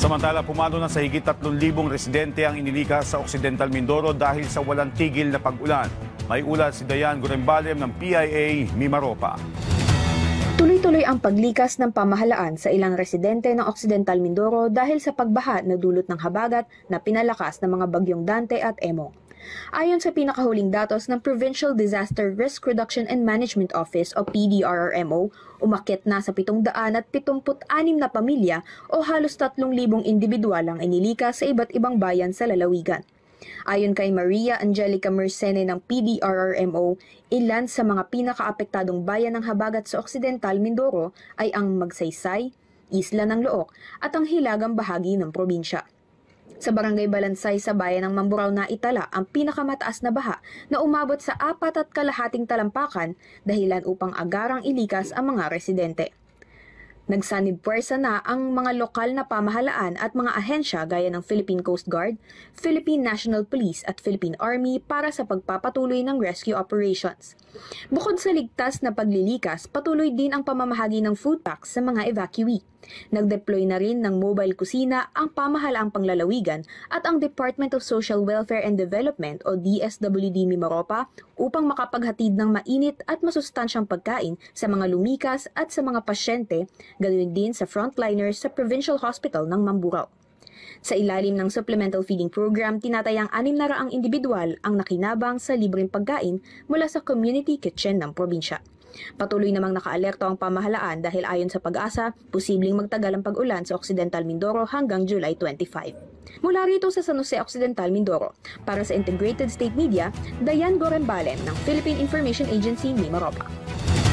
Samantala, pumalo na sa higit 3,000 residente ang inilikas sa Occidental Mindoro dahil sa walang tigil na pag-ulan. May ulat si Dayan Gorembalem ng PIA Mimaropa. Tuloy-tuloy ang paglikas ng pamahalaan sa ilang residente ng Occidental Mindoro dahil sa pagbaha na dulot ng habagat na pinalakas ng mga bagyong Dante at Emong. Ayon sa pinakahuling datos ng Provincial Disaster Risk Reduction and Management Office o PDRRMO, umakyat na sa 776 na pamilya o halos 3,000 individual ang inilikas sa iba't ibang bayan sa lalawigan. Ayon kay Maria Angelica Mercene ng PDRRMO, ilan sa mga pinakaapektadong bayan ng habagat sa Occidental Mindoro ay ang Magsaysay, Isla ng Look at ang hilagang bahagi ng probinsya. Sa Barangay Balansay sa bayan ng Mamburao na itala ang pinakamataas na baha na umabot sa 4,2 talampakan dahilan upang agarang ilikas ang mga residente. Nagsanib puwersa na ang mga lokal na pamahalaan at mga ahensya gaya ng Philippine Coast Guard, Philippine National Police at Philippine Army para sa pagpapatuloy ng rescue operations. Bukod sa ligtas na paglilikas, patuloy din ang pamamahagi ng food packs sa mga evacuee. Nag-deploy na rin ng mobile kusina ang pamahalaang panglalawigan at ang Department of Social Welfare and Development o DSWD Mimaropa upang makapaghatid ng mainit at masustansyang pagkain sa mga lumikas at sa mga pasyente, ganoon din sa frontliners sa Provincial Hospital ng Mamburao. Sa ilalim ng Supplemental Feeding Program, tinatayang 600 individual ang nakinabang sa libreng pagkain mula sa community kitchen ng probinsya. Patuloy namang nakaalerto ang pamahalaan dahil ayon sa Pag-asa, posibleng magtagal ang pag-ulan sa Occidental Mindoro hanggang July 25. Mula rito sa San Jose Occidental Mindoro, para sa Integrated State Media, Dayan Gorembalem ng Philippine Information Agency, Mimaropa.